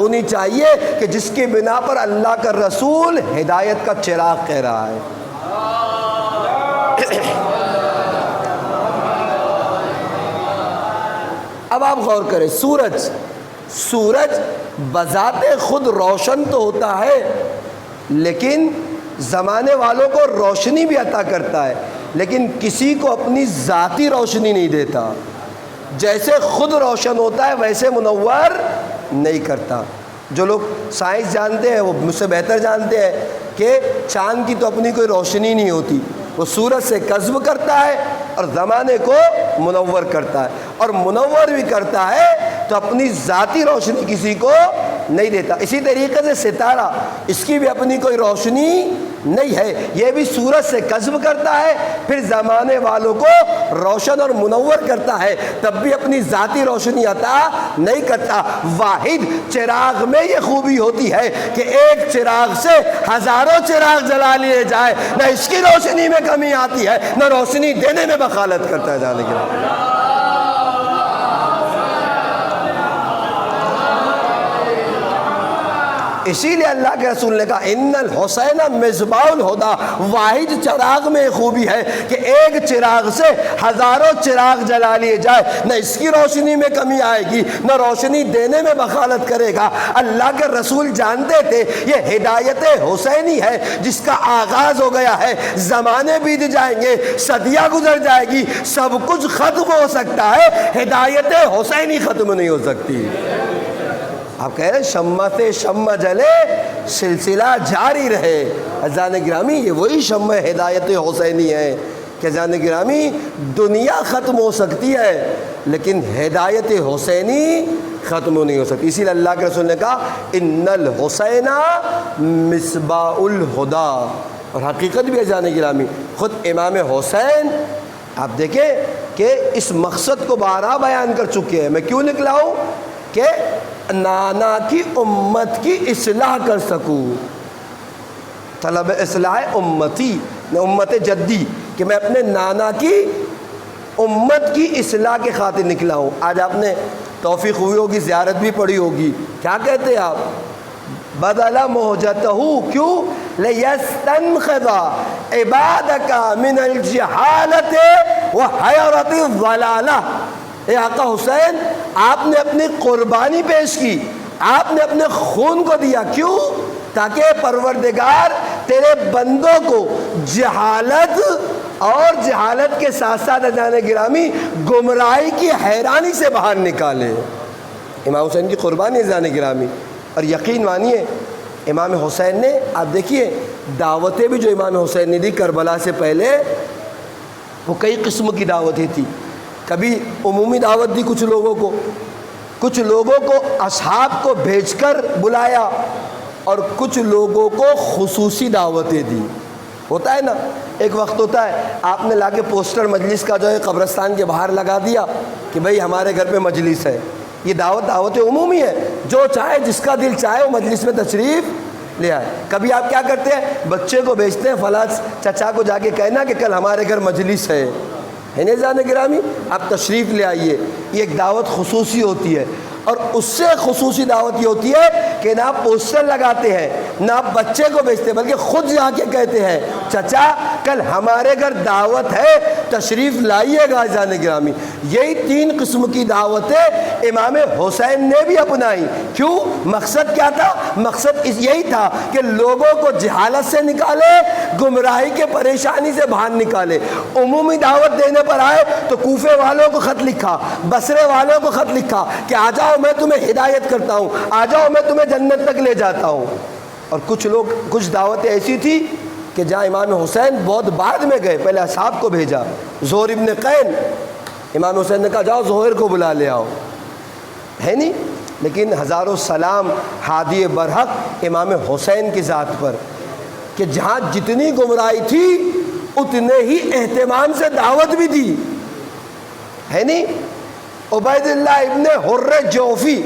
ہونی چاہیے کہ جس کی بنا پر اللہ کا رسول ہدایت کا چراغ کہہ رہا ہے۔ اب آپ غور کریں، سورج بذات خود روشن تو ہوتا ہے، لیکن زمانے والوں کو روشنی بھی عطا کرتا ہے، لیکن کسی کو اپنی ذاتی روشنی نہیں دیتا۔ جیسے خود روشن ہوتا ہے ویسے منور نہیں کرتا۔ جو لوگ سائنس جانتے ہیں وہ مجھ سے بہتر جانتے ہیں کہ چاند کی تو اپنی کوئی روشنی نہیں ہوتی، وہ سورج سے کسب کرتا ہے اور زمانے کو منور کرتا ہے، اور منور بھی کرتا ہے تو اپنی ذاتی روشنی کسی کو نہیں دیتا۔ اسی طریقے سے ستارہ، اس کی بھی اپنی کوئی روشنی نہیں ہے، یہ بھی سورج سے کسب کرتا ہے، پھر زمانے والوں کو روشن اور منور کرتا ہے، تب بھی اپنی ذاتی روشنی عطا نہیں کرتا۔ واحد چراغ میں یہ خوبی ہوتی ہے کہ ایک چراغ سے ہزاروں چراغ جلا لیے جائے، نہ اس کی روشنی میں کمی آتی ہے نہ روشنی دینے میں بخالت کرتا ہے۔ جانے کے بعد اسی لیے اللہ کے رسول نے کہا ان الحسین مصباح الہدی، واحد چراغ میں خوبی ہے کہ ایک چراغ سے ہزاروں چراغ جلا لیے جائے، نہ اس کی روشنی میں کمی آئے گی نہ روشنی دینے میں بخالت کرے گا۔ اللہ کے رسول جانتے تھے یہ ہدایت حسینی ہے جس کا آغاز ہو گیا ہے، زمانے بیت جائیں گے، صدیاں گزر جائے گی، سب کچھ ختم ہو سکتا ہے، ہدایت حسینی ختم نہیں ہو سکتی۔ آپ کہہ رہے ہیں شمع سے شمع جلے سلسلہ جاری رہے۔ عزیزان گرامی یہ وہی شمع ہدایت حسینی ہے کہ عزیزان گرامی دنیا ختم ہو سکتی ہے لیکن ہدایت حسینی ختم نہیں ہو سکتی۔ اسی لیے اللہ کے رسول نے کہا ان الحسین مصباح الہدی، اور حقیقت بھی ہے عزیزان گرامی، خود امام حسین آپ دیکھیں کہ اس مقصد کو بارہا بیان کر چکے ہیں۔ میں کیوں نکلا ہوں کہ نانا کی امت کی اصلاح کر سکوں، طلب اصلاح امتی امت جدی، کہ میں اپنے نانا کی امت کی اصلاح کے خاطر نکلا ہوں۔ آج آپ نے توفیق ہوئی ہوگی، زیارت بھی پڑھی ہوگی، کیا کہتے ہیں آپ؟ بدل مہجتہ کیوں لیستنقذ عبادک من الجہالت وحیرت الضلالہ۔ اے آقا حسین، آپ نے اپنی قربانی پیش کی، آپ نے اپنے خون کو دیا، کیوں؟ تاکہ پروردگار تیرے بندوں کو جہالت اور جہالت کے ساتھ ساتھ عزیزان گرامی گمراہی کی حیرانی سے باہر نکالے۔ امام حسین کی قربانی عزیزان گرامی، اور یقین مانیے امام حسین نے، آپ دیکھیے دعوتیں بھی جو امام حسین نے دی کربلا سے پہلے وہ کئی قسم کی دعوتیں تھی۔ کبھی عمومی دعوت دی کچھ لوگوں کو اصحاب کو بھیج کر بلایا، اور کچھ لوگوں کو خصوصی دعوتیں دی۔ ہوتا ہے نا، ایک وقت ہوتا ہے آپ نے لا کے پوسٹر مجلس کا جو ہے قبرستان کے باہر لگا دیا کہ بھئی ہمارے گھر پہ مجلس ہے۔ یہ دعوت عمومی ہے، جو چاہے جس کا دل چاہے وہ مجلس میں تشریف لے آئے۔ کبھی آپ کیا کرتے ہیں، بچے کو بھیجتے ہیں فلاں چچا کو جا کے کہنا کہ کل ہمارے گھر مجلس ہے عزیزان گرامی، آپ تشریف لے آئیے۔ یہ ایک دعوت خصوصی ہوتی ہے، اور اس سے خصوصی دعوت یہ ہوتی ہے کہ نہ آپ پوسٹر لگاتے ہیں نہ آپ بچے کو بھیجتے، بلکہ خود جا کے کہتے ہیں چچا کل ہمارے گھر دعوت ہے، تشریف لائیے گا عزیزان گرامی۔ یہی تین قسم کی دعوتیں امام حسین نے بھی اپنائی۔ کیوں؟ مقصد کیا تھا؟ مقصد یہی تھا کہ لوگوں کو جہالت سے نکالے، گمراہی کے پریشانی سے باہر نکالے۔ عمومی دعوت دینے پر آئے تو کوفے والوں کو خط لکھا، بصرے والوں کو خط لکھا کہ آ جاؤ میں تمہیں ہدایت کرتا ہوں، آ جاؤ میں تمہیں جنت تک لے جاتا ہوں۔ اور کچھ دعوتیں ایسی تھی کہ جہاں امام حسین بہت بعد میں گئے، پہلے اصحاب کو بھیجا۔ زہر ابن قین، امام حسین نے کہا جاؤ زہر کو بلا لے آؤ، ہے نہیں؟ لیکن ہزاروں سلام ہادی برحق امام حسین کی ذات پر کہ جہاں جتنی گمراہی تھی اتنے ہی اہتمام سے دعوت بھی دی، ہے نہیں؟ عبید اللہ ابن حر جوفی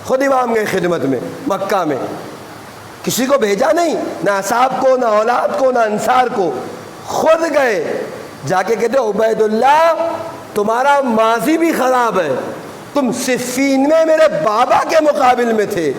خود امام گئے خدمت میں مکہ میں، کسی کو بھیجا نہیں، نہ اصحاب کو نہ اولاد کو نہ انصار کو، خود گئے جا کے کہتے عبید اللہ تمہارا ماضی بھی خراب ہے، تم صفین میں میرے بابا کے مقابل میں تھے،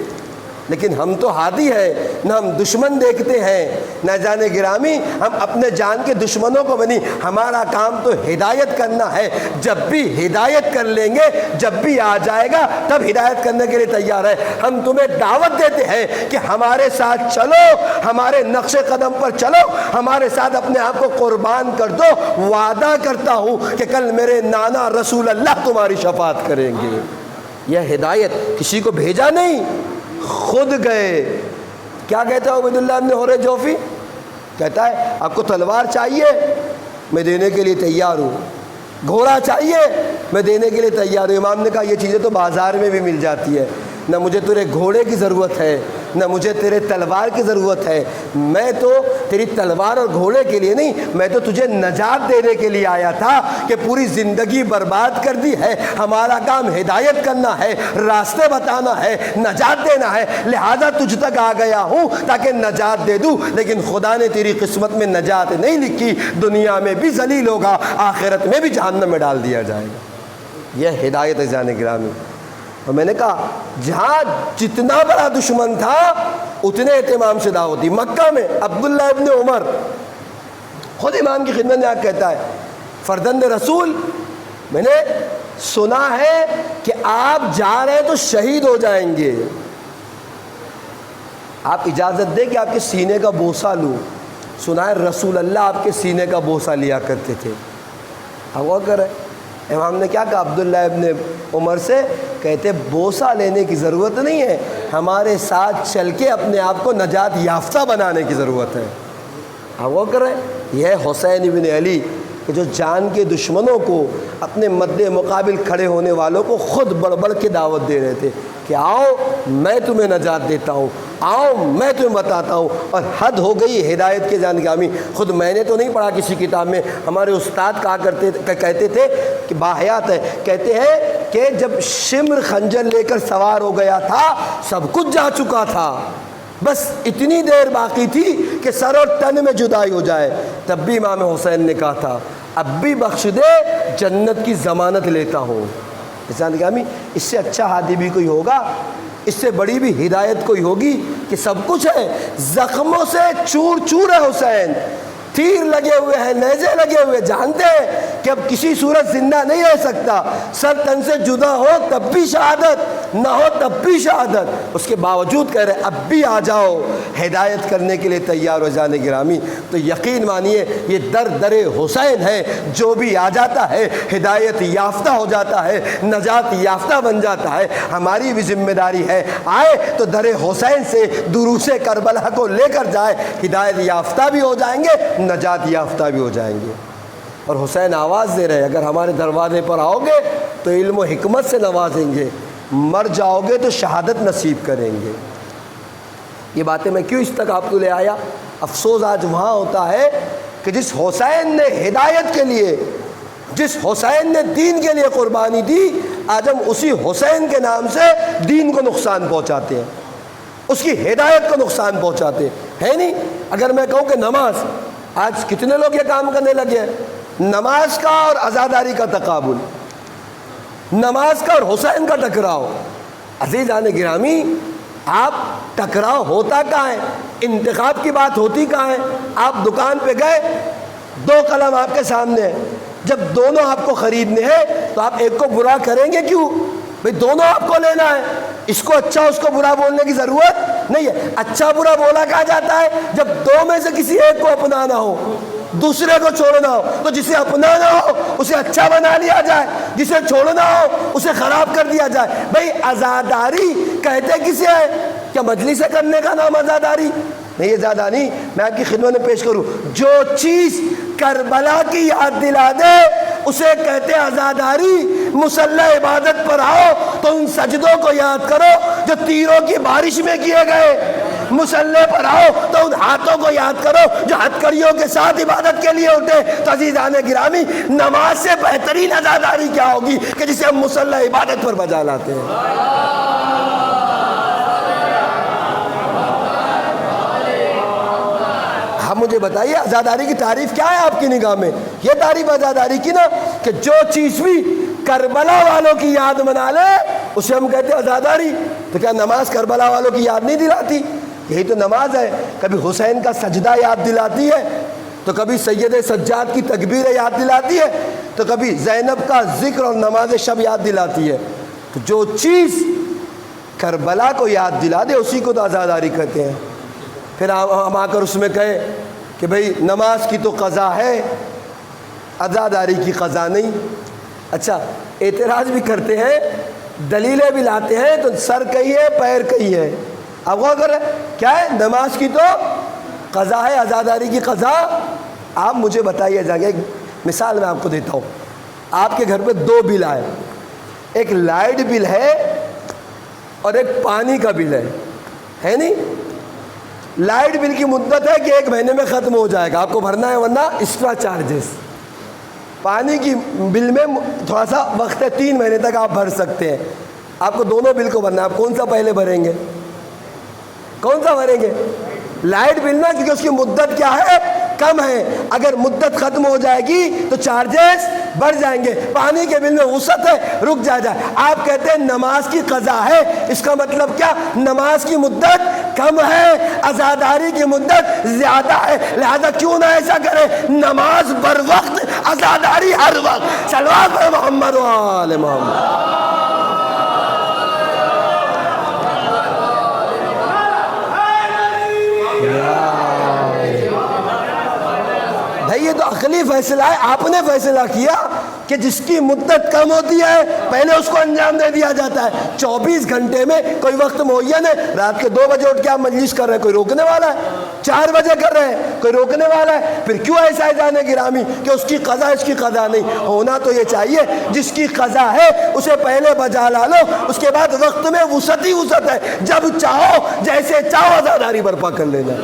لیکن ہم تو ہادی ہیں، نہ ہم دشمن دیکھتے ہیں نہ جانے گرامی ہم اپنے جان کے دشمنوں کو بنی۔ ہمارا کام تو ہدایت کرنا ہے، جب بھی ہدایت کر لیں گے، جب بھی آ جائے گا تب ہدایت کرنے کے لیے تیار ہے۔ ہم تمہیں دعوت دیتے ہیں کہ ہمارے ساتھ چلو، ہمارے نقش قدم پر چلو، ہمارے ساتھ اپنے آپ کو قربان کر دو، وعدہ کرتا ہوں کہ کل میرے نانا رسول اللہ تمہاری شفاعت کریں گے۔ یہ ہدایت کسی کو بھیجا نہیں، خود گئے۔ کیا کہتا ہے عبید اللہ ابن حر جوفی؟ کہتا ہے آپ کو تلوار چاہیے، میں دینے کے لیے تیار ہوں، گھوڑا چاہیے، میں دینے کے لیے تیار ہوں۔ امام نے کہا یہ چیزیں تو بازار میں بھی مل جاتی ہے، نہ مجھے تیرے گھوڑے کی ضرورت ہے نہ مجھے تیرے تلوار کی ضرورت ہے، میں تو تیری تلوار اور گھوڑے کے لیے نہیں، میں تو تجھے نجات دینے کے لیے آیا تھا کہ پوری زندگی برباد کر دی ہے، ہمارا کام ہدایت کرنا ہے، راستے بتانا ہے، نجات دینا ہے، لہذا تجھ تک آ گیا ہوں تاکہ نجات دے دوں۔ لیکن خدا نے تیری قسمت میں نجات نہیں لکھی، دنیا میں بھی ذلیل ہوگا، آخرت میں بھی جہنم میں ڈال دیا جائے گا۔ یہ ہدایت ہے جان گرامی۔ اور میں نے کہا جہاں جتنا بڑا دشمن تھا اتنے اہتمام سے دعوت دی۔ مکہ میں عبداللہ ابن عمر خود امام کی خدمت میں آ کہتا ہے فرزند رسول میں نے سنا ہے کہ آپ جا رہے ہیں تو شہید ہو جائیں گے، آپ اجازت دیں کہ آپ کے سینے کا بوسہ لوں۔ سنا ہے رسول اللہ آپ کے سینے کا بوسہ لیا کرتے تھے۔ اب وہ کرے امام نے کیا کہا عبداللہ ابن عمر سے؟ کہتے بوسہ لینے کی ضرورت نہیں ہے، ہمارے ساتھ چل کے اپنے آپ کو نجات یافتہ بنانے کی ضرورت ہے۔ اب وہ کرے یہ حسین ابن علی کہ جو جان کے دشمنوں کو اپنے مد مقابل کھڑے ہونے والوں کو خود بڑھ بڑھ کے دعوت دے رہے تھے کہ آؤ میں تمہیں نجات دیتا ہوں، آؤ میں تمہیں بتاتا ہوں۔ اور حد ہو گئی ہدایت کے جانکامی۔ خود میں نے تو نہیں پڑھا کسی کتاب میں، ہمارے استاد کہتے تھے کہ باحیات ہے، کہتے ہیں کہ جب شمر خنجر لے کر سوار ہو گیا تھا سب کچھ جا چکا تھا، بس اتنی دیر باقی تھی کہ سر اور تن میں جدائی ہو جائے، تب بھی امام حسین نے کہا تھا اب بھی بخش دے، جنت کی ضمانت لیتا ہوں۔ اس سے اچھا ہادی بھی کوئی ہوگا، اس سے بڑی بھی ہدایت کوئی ہوگی کہ سب کچھ ہے، زخموں سے چور چور ہے حسین، تیر لگے ہوئے ہیں، نیزے لگے ہوئے، جانتے ہیں کہ اب کسی صورت زندہ نہیں رہ سکتا، سر تن سے جدا ہو تب بھی شہادت، نہ ہو تب بھی شہادت، اس کے باوجود کہہ رہے اب بھی آ جاؤ، ہدایت کرنے کے لیے تیار ہو جانے گرامی۔ تو یقین مانیے یہ در حسین ہے، جو بھی آ جاتا ہے ہدایت یافتہ ہو جاتا ہے، نجات یافتہ بن جاتا ہے۔ ہماری بھی ذمہ داری ہے آئے تو در حسین سے دروس کربلا کو لے کر جائے، ہدایت یافتہ بھی ہو جائیں گے، نجات یافتہ بھی ہو جائیں گے۔ اور حسین آواز دے رہے اگر ہمارے دروازے پر آؤ گے تو علم و حکمت سے نوازیں گے، مر جاؤ گے تو شہادت نصیب کریں گے۔ یہ باتیں میں کیوں اس تک آپ کو لے آیا؟ افسوس آج وہاں ہوتا ہے کہ جس حسین نے ہدایت کے لیے، جس حسین نے دین کے لیے قربانی دی، آج ہم اسی حسین کے نام سے دین کو نقصان پہنچاتے ہیں، اس کی ہدایت کو نقصان پہنچاتے ہیں نہیں۔ اگر میں کہوں کہ نماز، آج کتنے لوگ یہ کام کرنے لگے ہیں، نماز کا اور عزاداری کا تقابل، نماز کا اور حسین کا ٹکراؤ۔ عزیزان گرامی آپ ٹکراؤ ہوتا کہاں ہے؟ انتخاب کی بات ہوتی کہاں ہے؟ آپ دکان پہ گئے، دو قلم آپ کے سامنے ہیں، جب دونوں آپ کو خریدنے ہیں تو آپ ایک کو برا کریں گے کیوں؟ بھئی دونوں آپ کو لینا ہے، اس کو اچھا اس کو برا بولنے کی ضرورت نہیں ہے۔ اچھا برا بولا کہا جاتا ہے جب دو میں سے کسی ایک کو اپنانا ہو، دوسرے کو چھوڑنا ہو، تو جسے اپنانا ہو اسے اچھا بنا لیا جائے، جسے چھوڑنا ہو اسے خراب کر دیا جائے۔ بھئی عزاداری کہتے کسے ہے؟ کیا مجلس کرنے کا نام عزاداری نہیں؟ یہ زیادہ نہیں، میں آپ کی خدمت میں پیش کروں، جو چیز کربلا کی یاد دلا دے اسے کہتے عزاداری۔ مصلی عبادت پر آؤ تو ان سجدوں کو یاد کرو جو تیروں کی بارش میں کیے گئے، مصلی پر آؤ تو ان ہاتھوں کو یاد کرو جو ہتھکڑیوں کے ساتھ عبادت کے لیے اٹھے۔ تو عزیزان گرامی نماز سے بہترین عزاداری کیا ہوگی کہ جسے ہم مصلی عبادت پر بجا لاتے ہیں۔ مجھے بتائیے عزاداری کی تعریف کیا ہے آپ کی نگاہ میں؟ یہ تعریف عزاداری کی نا کہ جو چیز بھی کربلا والوں کی یاد منا لے اسے ہم کہتے ہیں عزاداری. تو کیا نماز کربلا والوں کی یاد نہیں دلاتی؟ یہی تو نماز ہے. کبھی حسین کا سجدہ یاد دلاتی ہے، تو کبھی سید سجاد کی تکبیر یاد دلاتی ہے، تو کبھی زینب کا ذکر اور نماز شب یاد دلاتی ہے. تو جو چیز کربلا کو یاد دلا دے اسی کو تو عزاداری کہتے ہیں. پھر ہم آ کر اس میں کہیں کہ بھئی نماز کی تو قضا ہے، عزاداری کی قضا نہیں. اچھا اعتراض بھی کرتے ہیں، دلیلیں بھی لاتے ہیں، تو سر کہی ہے پیر کہی ہے. اب غور کر رہے کیا ہے؟ نماز کی تو قضا ہے، عزاداری کی قضا. آپ مجھے بتائیے جا کے، ایک مثال میں آپ کو دیتا ہوں. آپ کے گھر پہ 2 بل آئے، ایک لائٹ بل ہے اور ایک پانی کا بل ہے نہیں؟ لائٹ بل کی مدت ہے کہ 1 مہینے میں ختم ہو جائے گا، آپ کو بھرنا ہے ورنہ ایکسٹرا چارجز. پانی کی بل میں تھوڑا سا وقت ہے، 3 مہینے تک آپ بھر سکتے ہیں. آپ کو دونوں بل کو بھرنا ہے، آپ کون سا پہلے بھریں گے؟ کون سا بھریں گے؟ لائٹ بل نا، کیونکہ اس کی مدت کیا ہے؟ کم ہے. اگر مدت ختم ہو جائے گی تو چارجز بڑھ جائیں گے. پانی کے بل میں وسعت ہے، رک جائے. آپ کہتے ہیں نماز کی قضا ہے، اس کا مطلب کیا؟ نماز کی مدت کم ہے، عزاداری کی مدت زیادہ ہے. لہذا کیوں نہ ایسا کرے، نماز بر وقت، عزاداری ہر وقت. صلوات پر محمد و آل محمد. یہ تو عقلی فیصلہ ہے. آپ نے فیصلہ کیا کہ جس کی مدت کم ہوتی ہے پہلے اس کو انجام دے دیا جاتا ہے. 24 گھنٹے میں کوئی وقت معین ہے. رات کے 2 بجے اٹھ کے آپ مجلس کر رہے ہیں، کوئی روکنے والا ہے؟ 4 بجے کر رہے ہیں، کوئی روکنے والا ہے؟ پھر کیوں ایسا ہے جانے گرامی کہ اس کی قضا اس کی قضا نہیں؟ ہونا تو یہ چاہیے جس کی قضا ہے اسے پہلے بجا لا لو، اس کے بعد وقت میں وسعت ہی وسعت ہے. جب چاہو جیسے چاہو عزاداری برپا کر لینا.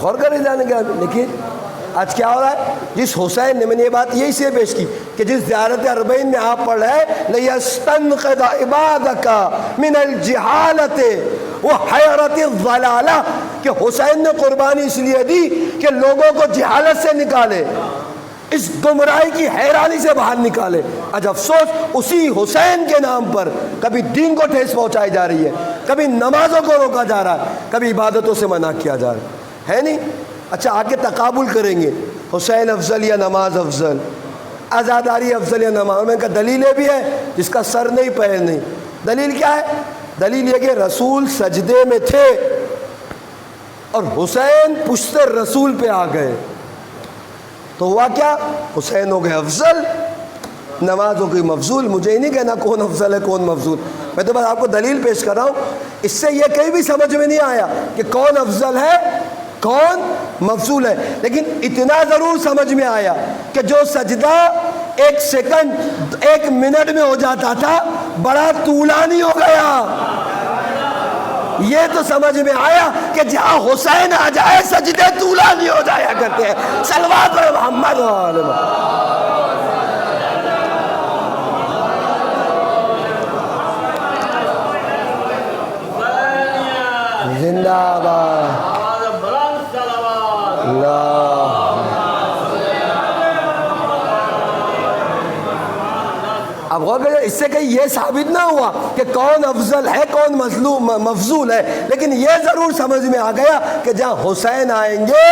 غور کریں جانے گا. لیکن آج کیا ہو رہا ہے؟ جس حسین نے، میں نے یہ بات یہی سے پیش کی کہ جس زیارت اربعین میں آپ پڑھ رہے ہیں لِيَسْتَنْقِذَ عِبَادَكَ مِنَ الْجِهَالَةِ وَحَيْرَةِ الضَّلَالَةِ، کہ حسین نے قربانی اس لیے دی کہ لوگوں کو جہالت سے نکالے، اس گمراہی کی حیرانی سے باہر نکالے. آج افسوس اسی حسین کے نام پر کبھی دین کو ٹھیس پہنچائی جا رہی ہے، کبھی نمازوں کو روکا جا رہا ہے، کبھی عبادتوں سے منع کیا جا رہا ہے نہیں؟ اچھا آگے تقابل کریں گے، حسین افضل یا نماز افضل، عزاداری افضل یا نماز؟ میں کہا دلیلیں بھی ہے جس کا سر نہیں پیر نہیں. دلیل کیا ہے؟ دلیل یہ کہ رسول سجدے میں تھے اور حسین پشت رسول پہ آ گئے، تو ہوا کیا؟ حسین ہو گئے افضل، نماز ہو گئی مفضول. مجھے ہی نہیں کہنا کون افضل ہے کون مفضول، میں تو بس آپ کو دلیل پیش کر رہا ہوں. اس سے یہ کہیں بھی سمجھ میں نہیں آیا کہ کون افضل ہے کون مفضول ہے، لیکن اتنا ضرور سمجھ میں آیا کہ جو سجدہ 1 سیکنڈ 1 منٹ میں ہو جاتا تھا بڑا طولانی ہو گیا. یہ تو سمجھ میں آیا کہ جہاں حسین آ جائے سجدے طولانی ہو جایا کرتے ہیں. صلوات پر محمد و آل محمد. زندہ باد اللہ. اب غور کریں، اس سے کہیں یہ ثابت نہ ہوا کہ کون افضل ہے کون مفضول ہے، لیکن یہ ضرور سمجھ میں آ گیا کہ جہاں حسین آئیں گے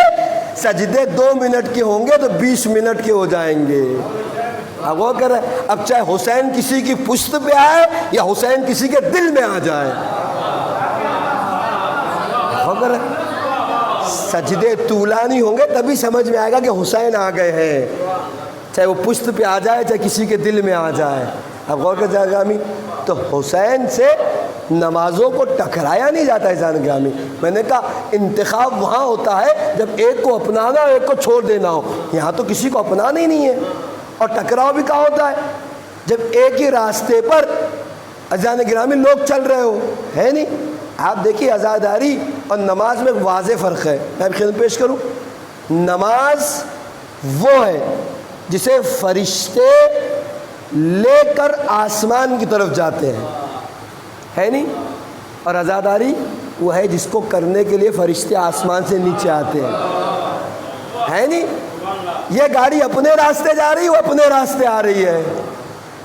سجدے 2 منٹ کے ہوں گے تو 20 منٹ کے ہو جائیں گے. اب غور کریں، اب چاہے حسین کسی کی پشت پہ آئے یا حسین کسی کے دل میں آ جائے، سجدے طولانی ہوں گے تبھی سمجھ میں آئے گا کہ حسین آ گئے ہیں، چاہے وہ پشت پہ آ جائے چاہے کسی کے دل میں آ جائے. اب غور کر جائے گامی، تو حسین سے نمازوں کو ٹکرایا نہیں جاتا ہے جان گرامی. میں نے کہا انتخاب وہاں ہوتا ہے جب ایک کو اپنانا اور ایک کو چھوڑ دینا ہو. یہاں تو کسی کو اپنانا ہی نہیں ہے. اور ٹکراؤ بھی کہاں ہوتا ہے؟ جب ایک ہی راستے پر جان گرامی لوگ چل رہے ہو، ہے نہیں؟ آپ دیکھیے عزاداری اور نماز میں واضح فرق ہے. میں خدمت پیش کروں، نماز وہ ہے جسے فرشتے لے کر آسمان کی طرف جاتے ہیں، ہے نہیں؟ اور عزاداری وہ ہے جس کو کرنے کے لیے فرشتے آسمان سے نیچے آتے ہیں، ہے نہیں؟ یہ گاڑی اپنے راستے جا رہی ہے، وہ اپنے راستے آ رہی ہے۔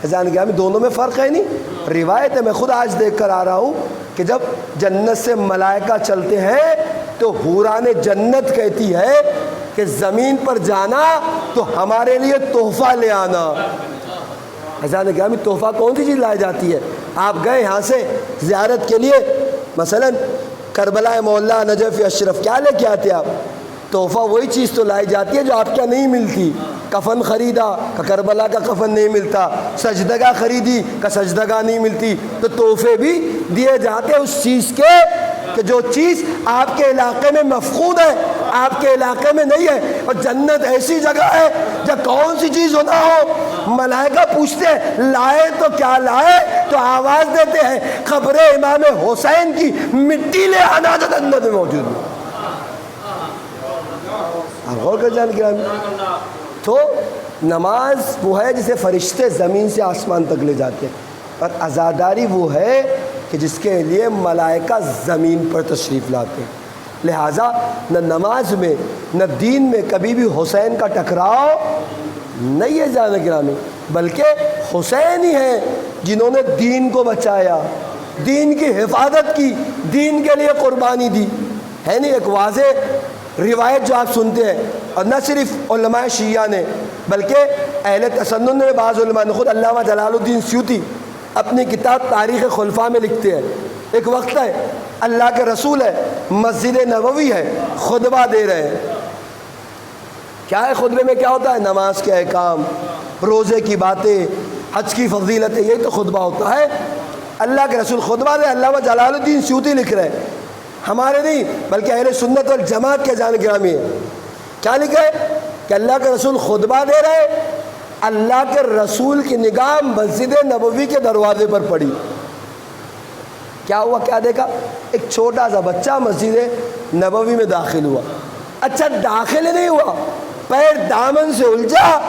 اذان کیا دونوں میں فرق ہے نہیں؟ روایت ہے، میں خود آج دیکھ کر آ رہا ہوں کہ جب جنت سے ملائکہ چلتے ہیں تو حوران جنت کہتی ہے کہ زمین پر جانا تو ہمارے لیے تحفہ لے آنا۔ اذان کیا تحفہ کون سی چیز لائی جاتی ہے؟ آپ گئے یہاں سے زیارت کے لیے، مثلا کربلا مولا نجف اشرف، کیا لے کے آتے آپ؟ تحفہ وہی چیز تو لائی جاتی ہے جو آپ کیا نہیں ملتی۔ کفن خریدا کہ کربلا کا کفن نہیں ملتا، سجدگاہ خریدی کہ سجدگاہ نہیں ملتی، تو تحفے بھی دیے جاتے ہیں اس چیز کے کہ جو چیز آپ کے علاقے میں مفقود ہے، آپ کے علاقے میں نہیں ہے۔ اور جنت ایسی جگہ ہے جب کون سی چیز ہونا ہو، ملائکہ پوچھتے ہیں لائے تو کیا لائے، تو آواز دیتے ہیں قبر امام حسین کی مٹی لے آنا جو جنت میں موجود ہے۔ آپ غور کر جان گے۔ تو نماز وہ ہے جسے فرشتے زمین سے آسمان تک لے جاتے ہیں، اور عزاداری وہ ہے کہ جس کے لیے ملائکہ زمین پر تشریف لاتے ہیں۔ لہٰذا نہ نماز میں نہ دین میں کبھی بھی حسین کا ٹکراؤ نہیں ہے جان گرامی، بلکہ حسین ہی ہیں جنہوں نے دین کو بچایا، دین کی حفاظت کی، دین کے لیے قربانی دی، ہے نہیں؟ ایک واضح روایت جو آپ سنتے ہیں، اور نہ صرف علماء شیعہ نے بلکہ اہل تسنن میں بعض علماء نے، خود علامہ جلال الدین سیوطی اپنی کتاب تاریخ خلفاء میں لکھتے ہیں، ایک وقت ہے اللہ کے رسول ہے، مسجد نبوی ہے، خطبہ دے رہے ہیں۔ کیا ہے خطبے میں؟ کیا ہوتا ہے؟ نماز کے احکام، روزے کی باتیں، حج کی فضیلتیں، یہی تو خطبہ ہوتا ہے۔ اللہ کے رسول خطبہ دے، علامہ جلال الدین سیوطی لکھ رہے ہیں، ہمارے نہیں بلکہ اہل سنت والجماعت کے جان گرامی ہے۔ کیا لکھا ہے کہ اللہ کے رسول خطبہ دے رہے، اللہ کے رسول کی نگاہ مسجد نبوی کے دروازے پر پڑی۔ کیا ہوا؟ کیا دیکھا؟ ایک چھوٹا سا بچہ مسجد نبوی میں داخل ہوا۔ اچھا داخل نہیں ہوا، پیر دامن سے الجھا،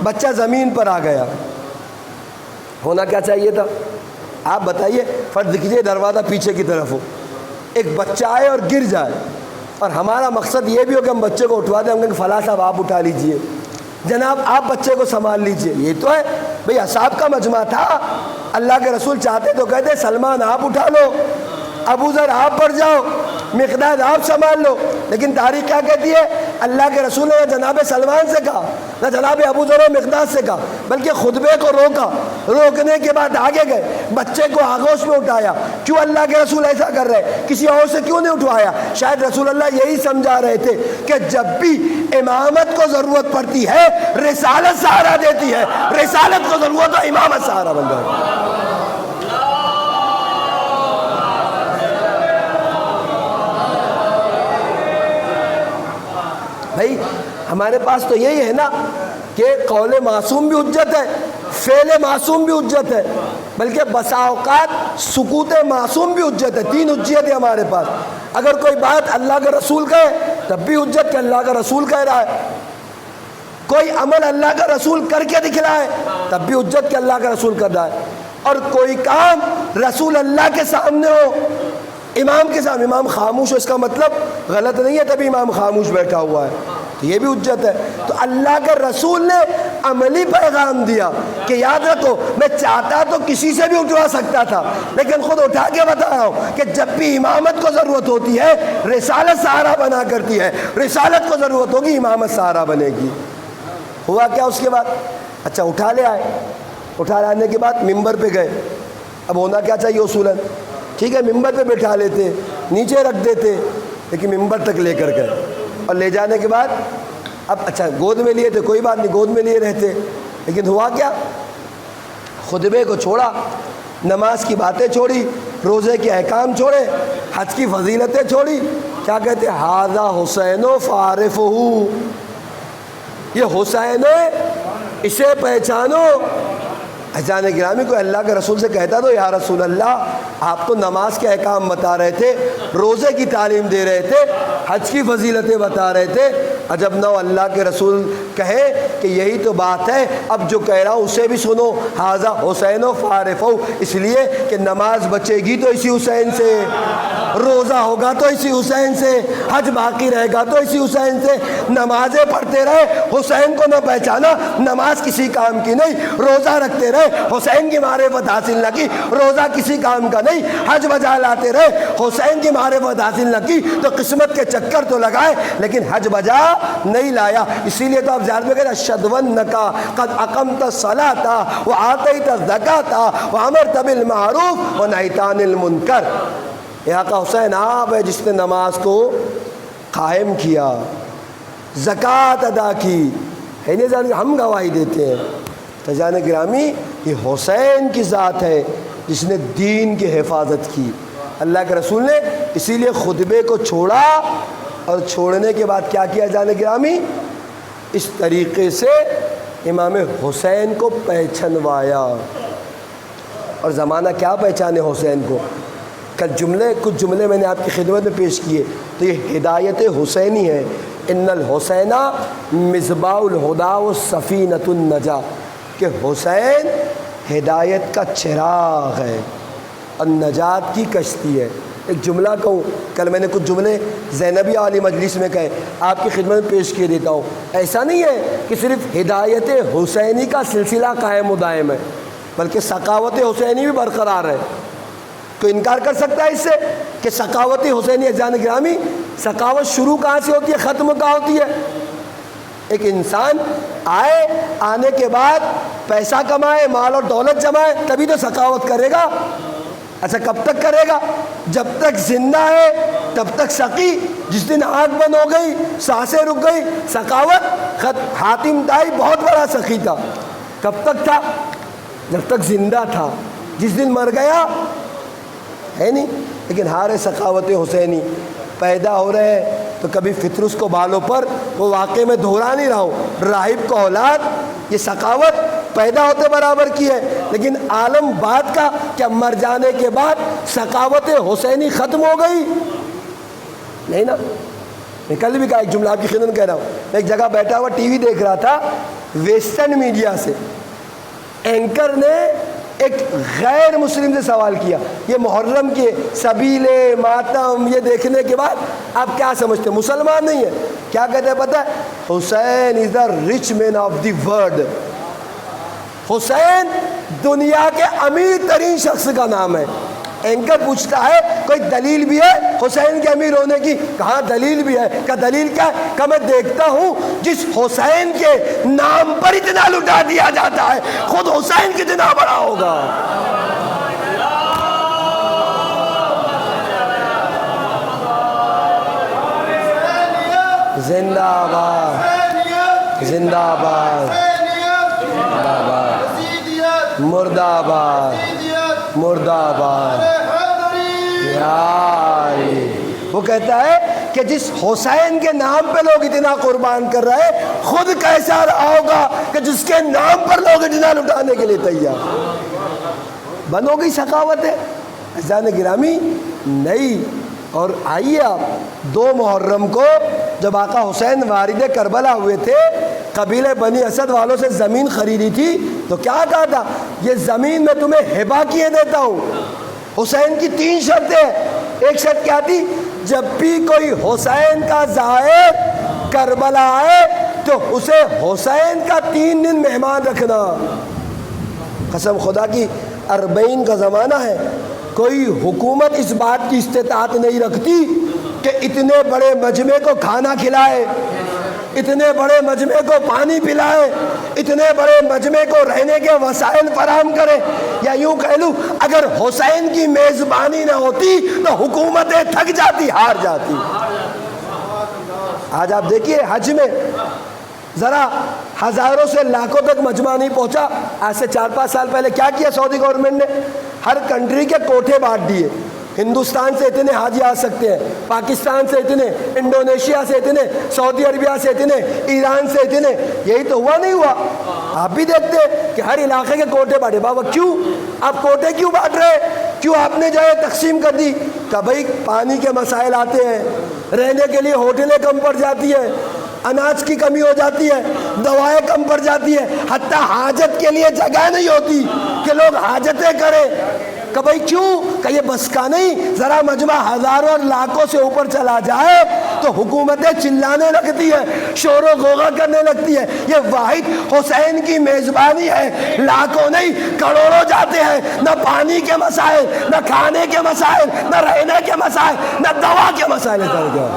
بچہ زمین پر آ گیا۔ ہونا کیا چاہیے تھا؟ آپ بتائیے، فرض کیجیے دروازہ پیچھے کی طرف ہو، ایک بچہ آئے اور گر جائے، اور ہمارا مقصد یہ بھی ہو کہ ہم بچے کو اٹھوا دیں، ہم کہیں فلاں صاحب آپ اٹھا لیجئے، جناب آپ بچے کو سنبھال لیجئے۔ یہ تو ہے بھئی، اصحاب کا مجمع تھا، اللہ کے رسول چاہتے تو کہتے سلمان آپ اٹھا لو، ابو ذر آپ پڑ جاؤ، مقداد آپ سنبھال لو، لیکن تاریخ کیا کہتی ہے؟ اللہ کے رسول نے نہ جناب سلمان سے کہا، نہ جناب ابو ذر و مقداد سے کہا، بلکہ خطبے کو روکا، روکنے کے بعد آگے گئے، بچے کو آغوش میں اٹھایا۔ کیوں اللہ کے رسول ایسا کر رہے؟ کسی اور سے کیوں نہیں اٹھوایا؟ شاید رسول اللہ یہی سمجھا رہے تھے کہ جب بھی امامت کو ضرورت پڑتی ہے رسالت سہارا دیتی ہے، رسالت کو ضرورت ہے امامت سہارا بن جائے۔ بھائی ہمارے پاس تو یہی ہے نا کہ قول معصوم بھی حجت ہے، فعل معصوم بھی حجت ہے، بلکہ بسا اوقات سکوت معصوم بھی حجت ہے۔ تین حجت ہے ہمارے پاس۔ اگر کوئی بات اللہ کا رسول کہے تب بھی حجت کہ اللہ کا رسول کہہ رہا ہے، کوئی عمل اللہ کا رسول کر کے دکھلائے تب بھی حجت کہ اللہ کا رسول کر رہا ہے، اور کوئی کام رسول اللہ کے سامنے ہو، امام کے سامنے، امام خاموش ہو، اس کا مطلب غلط نہیں ہے تبھی امام خاموش بیٹھا ہوا ہے، تو یہ بھی حجت ہے۔ تو اللہ کے رسول نے عملی پیغام دیا کہ یاد رکھو میں چاہتا تو کسی سے بھی اٹھوا سکتا تھا، لیکن خود اٹھا کے بتا رہا ہوں کہ جب بھی امامت کو ضرورت ہوتی ہے رسالت سہارا بنا کرتی ہے، رسالت کو ضرورت ہوگی امامت سہارا بنے گی۔ ہوا کیا اس کے بعد؟ اچھا اٹھا لے آئے، اٹھا لانے کے بعد ممبر پہ گئے۔ اب ہونا کیا چاہیے اصولاً؟ ٹھیک ہے ممبر پہ بٹھا لیتے، نیچے رکھ دیتے، لیکن ممبر تک لے کر گئے، اور لے جانے کے بعد اب اچھا گود میں لیے تھے، کوئی بات نہیں، گود میں لیے رہتے، لیکن ہوا کیا؟ خطبے کو چھوڑا، نماز کی باتیں چھوڑی، روزے کے احکام چھوڑے، حج کی فضیلتیں چھوڑی۔ کیا کہتے ہیں؟ ھذا حسین فعرفہ، یہ حسین ہے، اسے پہچانو۔ اذان گرامی کوئی اللہ کے رسول سے کہتا تو یا رسول اللہ آپ تو نماز کے احکام بتا رہے تھے، روزے کی تعلیم دے رہے تھے، حج کی فضیلتیں بتا رہے تھے، عجب نہ ہو اللہ کے رسول کہیں کہ یہی تو بات ہے، اب جو کہہ رہا ہوں اسے بھی سنو، ھذا حسین و فارفو، اس لیے کہ نماز بچے گی تو اسی حسین سے، روزہ ہوگا تو اسی حسین سے، حج باقی رہے گا تو اسی حسین سے۔ نمازیں پڑھتے رہے، حسین کو نہ پہچانا، نماز کسی کام کی نہیں، روزہ رکھتے رہے، حسین کی معرفت حاصل نہ کی، روزہ کسی کام کا نہیں، حج بجا لاتے رہے، حسین کی معرفت حاصل نہ کی تو قسمت کے چکر تو لگائے لیکن حج بجا نہیں لایا۔ اسی لیے تو آپ زیادہ میں کہتے ہیں اشہد انک قد اقمت الصلاۃ وآتیت الزکاۃ وامرت بالمعروف ونہیت عن المنکر۔ یہ آقا حسین آپ ہے جس نے نماز کو قائم کیا، زکوٰۃ ادا کی، ہے نہیں؟ ہم گواہی دیتے ہیں۔ فیضان گرامی، یہ حسین کی ذات ہے جس نے دین کی حفاظت کی۔ اللہ کے رسول نے اسی لیے خطبے کو چھوڑا، اور چھوڑنے کے بعد کیا کیا جان گرامی؟ اس طریقے سے امام حسین کو پہچنوایا۔ اور زمانہ کیا پہچانے حسین کو؟ کچھ جملے میں نے آپ کی خدمت میں پیش کیے، تو یہ ہدایت حسینی ہے۔ ان الحسین مصباح الہدیٰ و سفینۃ النجاۃ، کہ حسین ہدایت کا چراغ ہے اور نجات کی کشتی ہے۔ ایک جملہ کہوں، کل میں نے کچھ جملے زینبیہ والی مجلس میں کہے، آپ کی خدمت میں پیش کیے دیتا ہوں۔ ایسا نہیں ہے کہ صرف ہدایت حسینی کا سلسلہ قائم و دائم ہے، بلکہ سخاوت حسینی بھی برقرار ہے۔ کوئی انکار کر سکتا ہے اس سے کہ سخاوت حسینی؟ اذان گرامی، سخاوت شروع کہاں سے ہوتی ہے، ختم کہاں ہوتی ہے؟ ایک انسان آنے کے بعد پیسہ کمائے، مال اور دولت جمائے، تبھی تو سخاوت کرے گا۔ اچھا کب تک کرے گا؟ جب تک زندہ ہے تب تک سخی، جس دن آنکھ بند ہو گئی، سانسیں رک گئی، سخاوت حاتم طائی بہت بڑا سخی تھا، کب تک تھا؟ جب تک زندہ تھا، جس دن مر گیا ہے نہیں۔ لیکن ہارے سخاوت حسینی پیدا ہو رہے ہیں تو کبھی فطر اس کو بالوں پر، وہ واقعے میں دہرا نہیں رہا ہوں، راہب کو اولاد، یہ سخاوت پیدا ہوتے برابر کی ہے، لیکن عالم بات کا کیا مر جانے کے بعد سخاوت حسینی ختم ہو گئی؟ نہیں نا۔ میں کل بھی کہا، ایک جملہ آپ کی خدمت کہہ رہا ہوں، میں ایک جگہ بیٹھا ہوا ٹی وی دیکھ رہا تھا، ویسٹرن میڈیا سے اینکر نے ایک غیر مسلم سے سوال کیا، یہ محرم کے سبیلے ماتم یہ دیکھنے کے بعد آپ کیا سمجھتے ہیں؟ مسلمان نہیں ہے، کیا کہتے ہیں پتہ ہے؟ Hussain is the rich man of the world. Hussain دنیا کے امیر ترین شخص کا نام ہے۔ اینکر پوچھتا ہے کوئی دلیل بھی ہے حسین کے امیر ہونے کی؟ کہاں دلیل بھی ہے؟ کہ دلیل کیا ہے؟ کہ میں دیکھتا ہوں جس حسین کے نام پر اتنا لٹا دیا جاتا ہے، خود حسین کتنا بڑا ہوگا۔ زندہ باد، زندہ باد، مردہ آباد، مردہ آباد۔ وہ کہتا ہے کہ جس حسین کے نام پہ لوگ اتنا قربان کر رہے ہیں، خود کیسا رہا ہوگا کہ جس کے نام پر لوگ اتنا لٹانے کے لیے تیار۔ بند ہو گئی سخاوت ہے عزیزان گرامی؟ نہیں۔ اور آئیے آپ 2 محرم کو جب آقا حسین وارد کربلا ہوئے تھے، قبیلے بنی اسد والوں سے زمین خریدی تھی تو کیا کہا تھا؟ یہ زمین میں تمہیں ہبہ کیے دیتا ہوں۔ حسین کی 3 شرطیں، ایک شرط کیا تھی؟ جب بھی کوئی حسین کا زائر کربلا آئے تو اسے حسین کا 3 دن مہمان رکھنا۔ قسم خدا کی 40 کا زمانہ ہے، کوئی حکومت اس بات کی استطاعت نہیں رکھتی کہ اتنے بڑے مجمع کو کھانا کھلائے، اتنے بڑے مجمع کو پانی پلائے، اتنے بڑے مجمع کو رہنے کے وسائل فراہم کرے۔ یا یوں کہہ لوں، اگر حسین کی میزبانی نہ ہوتی تو حکومتیں تھک جاتی، ہار جاتی۔ آج آپ دیکھیے حج میں ذرا ہزاروں سے لاکھوں تک مجمع نہیں پہنچا۔ آج سے 4-5 سال پہلے کیا کیا سعودی گورنمنٹ نے؟ ہر کنٹری کے کوٹے بانٹ دیے، ہندوستان سے اتنے حاجی آ سکتے ہیں، پاکستان سے اتنے، انڈونیشیا سے اتنے، سعودی عربیہ سے اتنے، ایران سے اتنے۔ یہی تو ہوا نہیں ہوا؟ آپ بھی دیکھتے ہیں کہ ہر علاقے کے کوٹے بانٹے۔ بابا کیوں آپ کوٹے کیوں بانٹ رہے؟ کیوں آپ نے جو ہے تقسیم کر دی؟ کہ بھائی پانی کے مسائل آتے ہیں، رہنے کے لیے ہوٹلیں کم پڑ جاتی ہیں، اناج کی کمی ہو جاتی ہے، دوائیں کم پڑ جاتی ہے، حتیٰ حاجت کے لیے جگہ نہیں ہوتی کہ لوگ حاجتیں کریں۔ کہ بھئی کیوں؟ کہ یہ بس کا نہیں، ذرا مجمع ہزاروں اور لاکھوں سے اوپر چلا جائے تو حکومتیں چلانے لگتی ہے، شور و غوغا کرنے لگتی ہے۔ یہ واحد حسین کی میزبانی ہے، لاکھوں نہیں کروڑوں جاتے ہیں، نہ پانی کے مسائل، نہ کھانے کے مسائل، نہ رہنے کے مسائل، نہ دوا کے مسائل حل گئے۔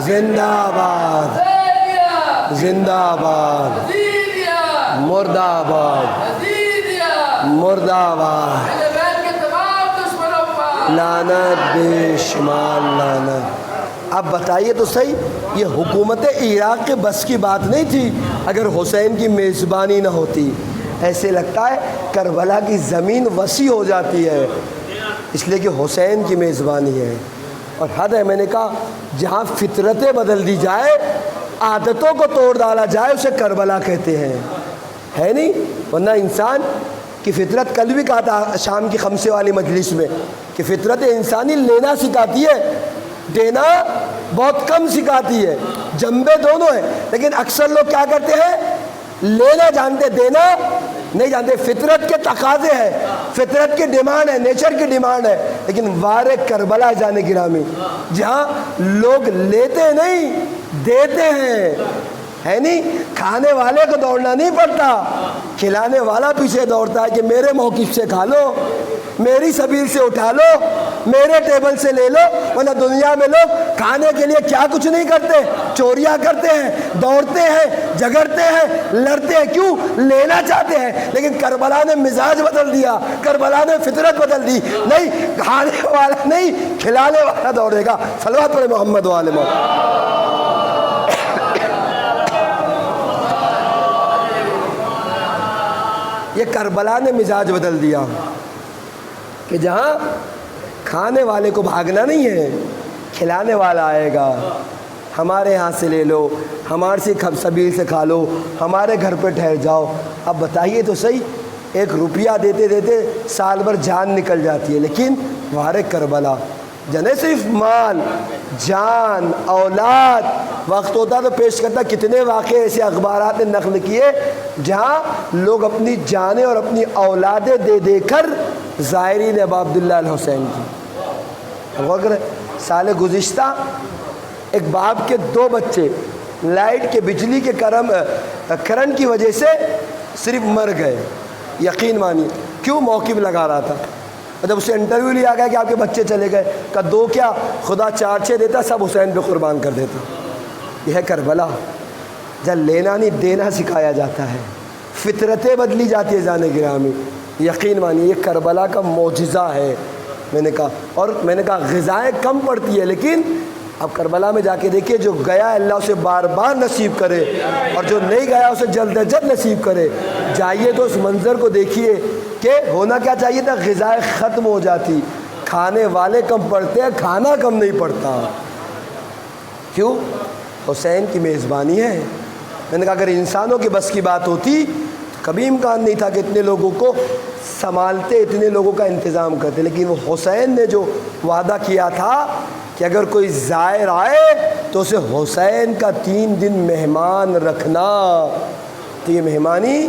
زندہ آباد، زندہ آباد، مردہ آباد، مردہ آباد، لعنت بے شمار لعنت۔ اب بتائیے تو صحیح، یہ حکومت عراق کے بس کی بات نہیں تھی اگر حسین کی میزبانی نہ ہوتی۔ ایسے لگتا ہے کربلا کی زمین وسیع ہو جاتی ہے اس لیے کہ حسین کی میزبانی ہے۔ اور حد ہے، میں نے کہا جہاں فطرتیں بدل دی جائے، عادتوں کو توڑ ڈالا جائے، اسے کربلا کہتے ہیں، ہے نہیں؟ ورنہ انسان کی فطرت، کل بھی کہا تھا شام کی خمسے والی مجلس میں کہ فطرت انسانی لینا سکھاتی ہے، دینا بہت کم سکھاتی ہے، جنبے دونوں ہیں، لیکن اکثر لوگ کیا کرتے ہیں؟ لینا جانتے، دینا نہیں جانتے۔ فطرت کے تقاضے ہیں، فطرت کی ڈیمانڈ ہے، نیچر کی ڈیمانڈ ہے، لیکن وار کربلا جانے گرامی جہاں لوگ لیتے نہیں دیتے ہیں، ہے نہیں؟ کھانے والے کو دوڑنا نہیں پڑتا، کھلانے والا پیچھے دوڑتا ہے کہ میرے موقف سے کھا لو، میری سبیل سے اٹھا لو، میرے ٹیبل سے لے لو۔ ورنہ دنیا میں لوگ کھانے کے لیے کیا کچھ نہیں کرتے، چوریاں کرتے ہیں، دوڑتے ہیں، جھگڑتے ہیں، لڑتے ہیں، کیوں؟ لینا چاہتے ہیں۔ لیکن کربلا نے مزاج بدل دیا، کربلا نے فطرت بدل دی، نہیں کھانے والا نہیں کھلانے والا دوڑے گا۔ صلوات پڑھے محمد و آل محمد۔ یہ کربلا نے مزاج بدل دیا کہ جہاں کھانے والے کو بھاگنا نہیں ہے، کھلانے والا آئے گا، ہمارے ہاں سے لے لو، ہمارے سے سبیل سے کھا لو، ہمارے گھر پہ ٹھہر جاؤ۔ اب بتائیے تو صحیح، ایک روپیہ دیتے دیتے سال بھر جان نکل جاتی ہے، لیکن وہاں کربلا جنے صرف مال، جان، اولاد وقت ہوتا تو پیش کرتا۔ کتنے واقعے ایسے اخبارات نے نقل کیے جہاں لوگ اپنی جانیں اور اپنی اولادیں دے دے کر زائرین ابا عبداللہ الحسین کی۔ غور کریں، سال گزشتہ ایک باپ کے 2 بچے لائٹ کے بجلی کے کرنٹ کی وجہ سے صرف مر گئے، یقین مانیے۔ کیوں؟ موقف لگا رہا تھا، جب اسے انٹرویو لیا گیا کہ آپ کے بچے چلے گئے، کہ 2 کیا، خدا 4-6 دیتا، سب حسین پہ قربان کر دیتا۔ یہ ہے کربلا، جب لینا نہیں دینا سکھایا جاتا ہے، فطرتیں بدلی جاتی ہے جانے گرامی۔ یقین مانیے یہ کربلا کا معجزہ ہے۔ میں نے کہا غذائیں کم پڑتی ہے، لیکن اب کربلا میں جا کے دیکھیے، جو گیا اللہ اسے بار بار نصیب کرے، اور جو نہیں گیا اسے جلد از جلد نصیب کرے۔ جائیے تو اس منظر کو دیکھیے کہ ہونا کیا چاہیے تھا، غذائیں ختم ہو جاتی، کھانے والے کم پڑتے ہیں، کھانا کم نہیں پڑتا۔ کیوں؟ حسین کی میزبانی ہے۔ میں نے کہا اگر انسانوں کے بس کی بات ہوتی تو کبھی امکان نہیں تھا کہ اتنے لوگوں کو سنبھالتے، اتنے لوگوں کا انتظام کرتے، لیکن وہ حسین نے جو وعدہ کیا تھا کہ اگر کوئی زائر آئے تو اسے حسین کا 3 دن مہمان رکھنا، تو یہ مہمانی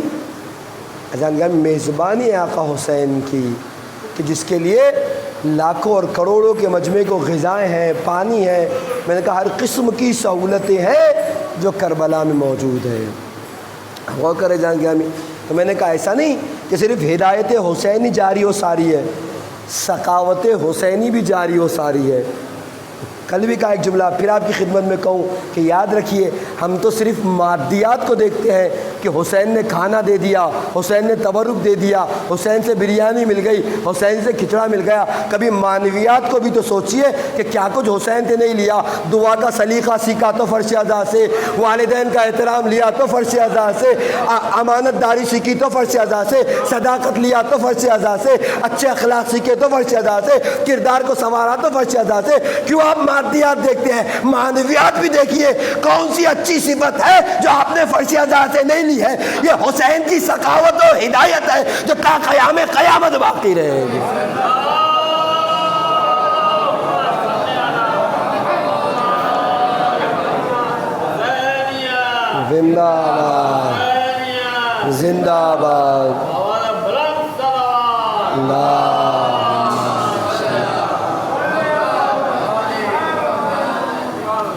میزبانی آقا حسین کی، کہ جس کے لیے لاکھوں اور کروڑوں کے مجمع کو غذائیں ہیں، پانی ہے، میں نے کہا ہر قسم کی سہولتیں ہیں جو کربلا میں موجود ہے۔ غور کرے جان گرامی، تو میں نے کہا ایسا نہیں کہ صرف ہدایت حسینی جاری و ساری ہے، سخاوت حسینی بھی جاری و ساری ہے۔ کل بھی کہا ایک جملہ، پھر آپ کی خدمت میں کہوں کہ یاد رکھیے، ہم تو صرف مادیات کو دیکھتے ہیں کہ حسین نے کھانا دے دیا، حسین نے تبرک دے دیا، حسین سے بریانی مل گئی، حسین سے کھچڑا مل گیا۔ کبھی معنویات کو بھی تو سوچئے کہ کیا کچھ حسین سے نہیں لیا۔ دعا کا سلیقہ سیکھا تو فرش اعضاء سے، والدین کا احترام لیا تو فرش اعضاء سے، امانت داری سیکھی تو فرش اعضاء سے، صداقت لیا تو فرش اعضاء سے، اچھے اخلاق سیکھے تو فرش اعضاء سے، کردار کو سنوارا تو فرش اعضاء سے۔ کیوں آپ مادیات دیکھتے ہیں؟ معنویات بھی دیکھیے، کون سی اچھی صفت ہے جو آپ نے فرش اعضاء سے نہیں لی نہیں ہے، یہ حسین کی سخاوت و ہدایت ہے جو تا قیام قیامت باقی رہے گی۔ زندہ آباد، زندہ آباد،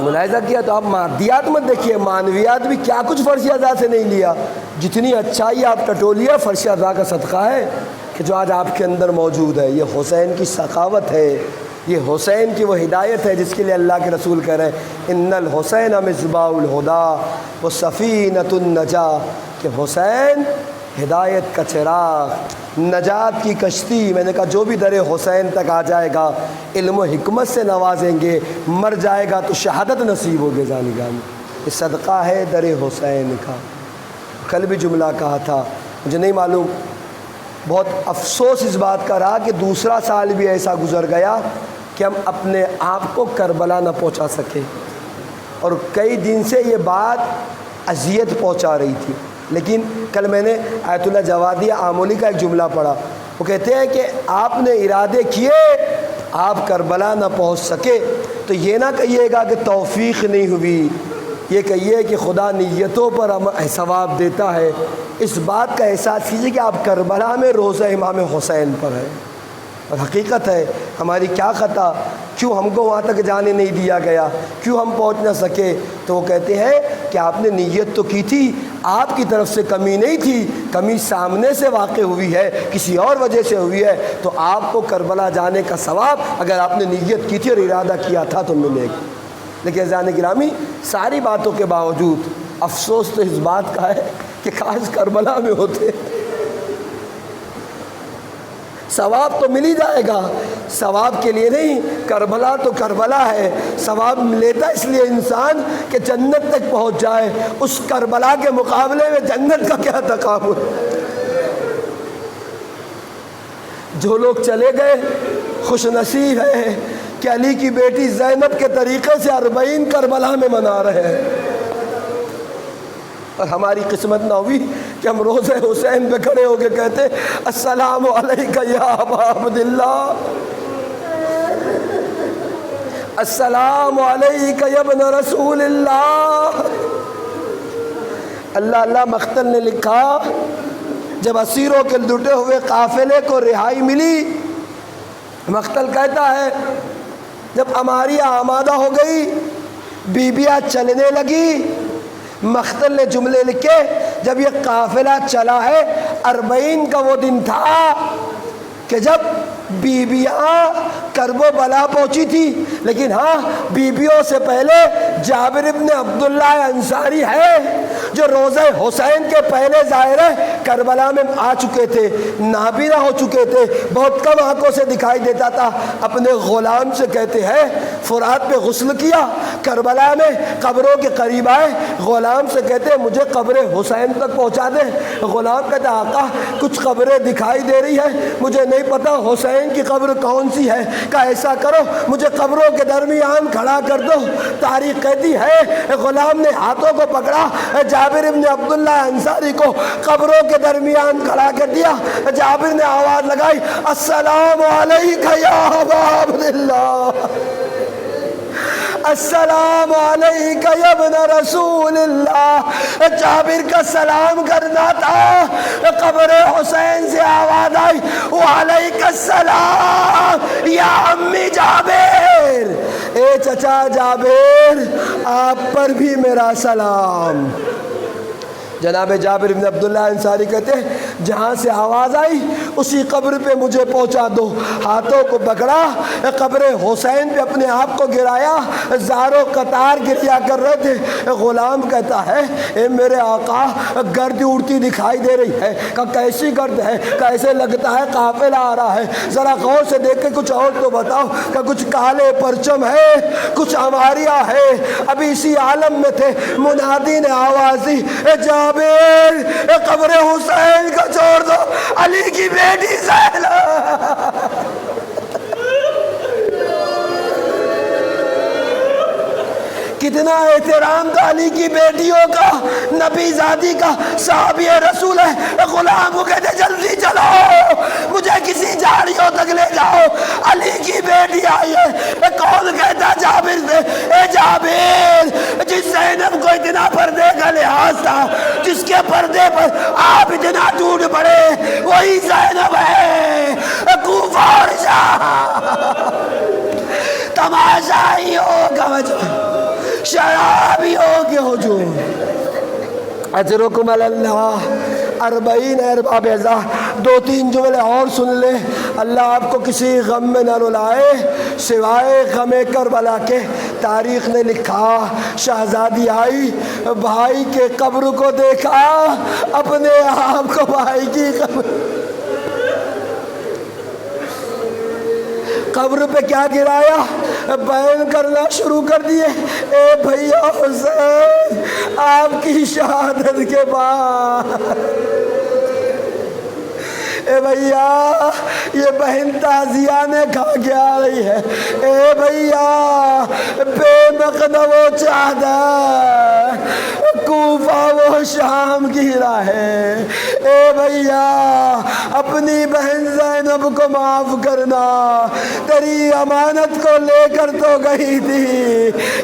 ملاحظہ کیا تو آپ مادیات مت دیکھیے، معنویات بھی کیا کچھ فرش اعضاء سے نہیں لیا، جتنی اچھائی آپ ٹٹولیا فرش اعضاء کا صدقہ ہے کہ جو آج آپ کے اندر موجود ہے۔ یہ حسین کی سخاوت ہے، یہ حسین کی وہ ہدایت ہے جس کے لیے اللہ کے رسول کہہ رہے ہیں ان الحسین مصباح الہدی و سفینۃ النجاہ، کہ حسین ہدایت کا چراغ، نجات کی کشتی۔ میں نے کہا جو بھی در حسین تک آ جائے گا علم و حکمت سے نوازیں گے، مر جائے گا تو شہادت نصیب ہوگی زانگان۔ یہ صدقہ ہے در حسین کا۔ کل بھی جملہ کہا تھا، مجھے نہیں معلوم، بہت افسوس اس بات کا رہا کہ دوسرا سال بھی ایسا گزر گیا کہ ہم اپنے آپ کو کربلا نہ پہنچا سکے، اور کئی دن سے یہ بات اذیت پہنچا رہی تھی۔ لیکن کل میں نے آیت اللہ جوادی آمولی کا ایک جملہ پڑھا، وہ کہتے ہیں کہ آپ نے ارادے کیے آپ کربلا نہ پہنچ سکے تو یہ نہ کہیے گا کہ توفیق نہیں ہوئی، یہ کہیے کہ خدا نیتوں پر ثواب دیتا ہے۔ اس بات کا احساس کیجیے کہ آپ کربلا میں روزہ امام حسین پر ہے، اور حقیقت ہے ہماری کیا خطا، کیوں ہم کو وہاں تک جانے نہیں دیا گیا، کیوں ہم پہنچ نہ سکے؟ تو وہ کہتے ہیں کہ آپ نے نیت تو کی تھی، آپ کی طرف سے کمی نہیں تھی، کمی سامنے سے واقع ہوئی ہے، کسی اور وجہ سے ہوئی ہے، تو آپ کو کربلا جانے کا ثواب اگر آپ نے نیت کی تھی اور ارادہ کیا تھا تو ملے گا۔ لیکن عزیزان گرامی، ساری باتوں کے باوجود افسوس تو اس بات کا ہے کہ کاش کربلا میں ہوتے، ثواب تو مل ہی جائے گا، ثواب کے لیے نہیں، کربلا تو کربلا ہے، ثواب لیتا اس لیے انسان کہ جنت تک پہنچ جائے، اس کربلا کے مقابلے میں جنت کا کیا تقابل۔ جو لوگ چلے گئے خوش نصیب ہے کہ علی کی بیٹی زینب کے طریقے سے 40 کربلا میں منا رہے ہیں، اور ہماری قسمت نہ ہوئی کہ ہم روزہ حسین پہ کھڑے ہو کے کہتے السلام علیکہ یا ابا عبداللہ، السلام علیکہ یا ابن رسول اللہ۔ اللہ اللہ مختل نے لکھا جب اسیروں کے لٹے ہوئے قافلے کو رہائی ملی، مختل کہتا ہے جب اماریہ آمادہ ہو گئی، بیبیاں چلنے لگی، مختل نے جملے لکھے جب یہ قافلہ چلا ہے 40 کا وہ دن تھا کہ جب بیبیاں کرب و بلا پہنچی تھی، لیکن ہاں بیبیوں سے پہلے جابر ابن عبداللہ انصاری ہے جو روزہ حسین کے پہلے ظاہر ہے کربلا میں آ چکے تھے، نابینا ہو چکے تھے، بہت کم آنکھوں سے دکھائی دیتا تھا، اپنے غلام سے کہتے ہیں فرات پہ غسل کیا، کربلا میں قبروں کے قریب آئے، غلام سے کہتے ہیں مجھے قبر حسین تک پہنچا دے۔ غلام کہتا آقا کچھ قبریں دکھائی دے رہی ہے، مجھے نہیں پتا حسین کی قبر کون سی ہے، کہ ایسا کرو مجھے قبروں کے درمیان کھڑا کر دو۔ تاریخ کہتی ہے غلام نے ہاتھوں کو پکڑا، جابر ابن عبداللہ انصاری کو قبروں کے درمیان کھڑا کر دیا، جابر نے آواز لگائی السلام علیکہ یا ابا عبداللہ، السلام علیکہ یا ابن رسول اللہ۔ جابر کا سلام کرنا تھا، قبر حسین سے آواز آئی وعلیکہ السلام یا امی جابر، اے چچا جابر آپ پر بھی میرا سلام۔ جناب جابر بن عبداللہ انصاری کہتے ہیں جہاں سے آواز آئی اسی قبر پہ مجھے پہنچا دو، ہاتھوں کو پکڑا، قبر حسین پہ اپنے آپ کو گرایا، زاروں قطار گریا کر رہے تھے۔ غلام کہتا ہے اے میرے آقا گرد اڑتی دکھائی دے رہی ہے، کہ کیسی گرد ہے، کیسے لگتا ہے قافلہ آ رہا ہے، ذرا غور سے دیکھ کے کچھ اور تو بتاؤ، کہ کچھ کالے پرچم ہے، کچھ اماریہ ہے۔ ابھی اسی عالم میں تھے، منادی نے آواز دی جابر قبر حسین کا چھوڑ دو، علی کی بیٹی زینب۔ کتنا احترام تھا علی کی بیٹیوں کا، نبی زادی کا، صحابی رسول ہے، غلام کو کہتے جلدی چلو مجھے کسی جھاڑیوں تک لے جاؤ، علی کی بیٹی آئی ہے، کون کہتا جابر سے، اے جابر جس زینب کو اتنا پردے کا لحاظ تھا، جس کے پردے پر آپ اتنا ٹوٹ پڑے، وہی زینب ہے، کوفہ اور شام، تماشا ہی ہوگا، شرابی ہوگی ہجوم، اجرکم اللہ 40 ارباب ازاں۔ 2-3 جملے اور سن لے، اللہ آپ کو کسی غم میں نہ رلائے سوائے غم کربلا کے۔ تاریخ نے لکھا شہزادی آئی، بھائی کے قبر کو دیکھا، اپنے آپ کو بھائی کی قبر پہ کیا گرایا، بیان کرنا شروع کر دیے، اے بھیا حسین آپ کی شہادت کے بعد، اے بھیا یہ بہن تازیانے کھا کے آ رہی ہے، اے بھیا بے مقدم و چادر کوفہ و شام کی راہ ہے، اے بھیا اپنی بہن زینب کو معاف کرنا، تیری امانت کو لے کر تو گئی تھی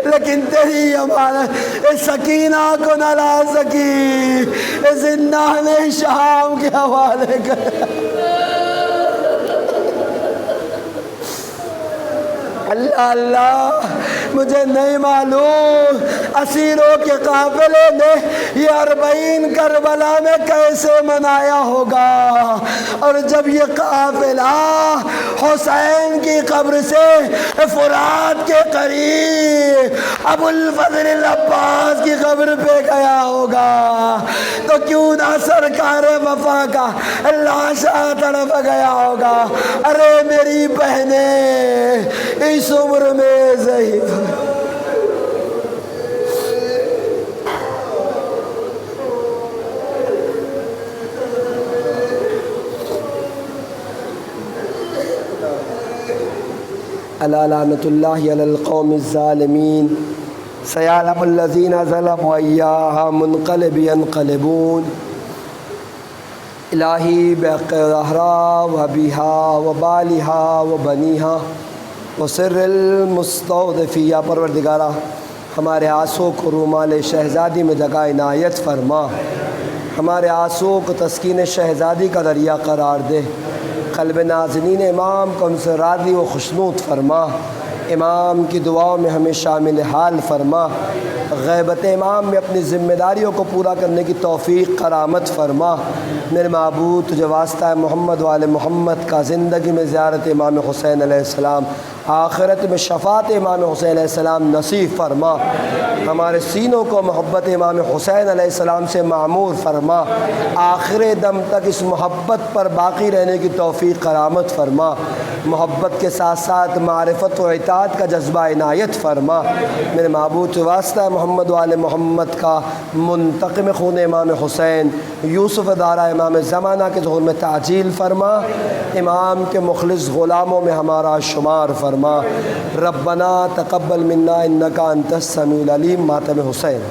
لیکن تیری امانت سکینہ کو نہ لا سکی، زندان شام کے حوالے کر۔ اللہ اللہ مجھے نہیں معلوم اسیروں کے قافلے نے یہ 40 کربلا میں کیسے منایا ہوگا، اور جب یہ قافلہ حسین کی قبر سے فرات کے قریب ابو الفضل العباس کی قبر پہ گیا ہوگا تو کیوں نہ سرکار وفا کا لاشا تڑپ گیا ہوگا، ارے میری بہنیں اس عمر میں ضعیف، الا لعنۃ اللہ علی القوم الظالمین، سیعلم الذین ظلموا ایہا منقلب ینقلبون۔ الہی بحق زہرا و بیہا و بالہا و بنیہا و سر المستودفی، یا پروردگارہ ہمارے آنسوں کو رومال شہزادی میں جگہ عنایت فرما، ہمارے آنسوں کو تسکین شہزادی کا ذریعہ قرار دے، قلب نازنین امام کو ان سے راضی و خوشنود فرما، امام کی دعاؤں میں ہمیں شامل حال فرما، غیبت امام میں اپنی ذمہ داریوں کو پورا کرنے کی توفیق کرامت فرما۔ میرے معبود تجھے واسطہ محمد وآل محمد کا زندگی میں زیارت امام حسین علیہ السلام، آخرت میں شفاعت امام حسین علیہ السلام نصیب فرما، ہمارے سینوں کو محبت امام حسین علیہ السلام سے معمور فرما، آخر دم تک اس محبت پر باقی رہنے کی توفیق کرامت فرما، محبت کے ساتھ ساتھ معرفت و اطاعت کا جذبہ عنایت فرما۔ میرے معبود واسطہ محمد وآل محمد کا منتقم خون امام حسین یوسف دارہ امام زمانہ کے ظہور میں تعجیل فرما، امام کے مخلص غلاموں میں ہمارا شمار فرما۔ ربنا تقبل منا انکا انت السمیع العلیم۔ ماتم حسین۔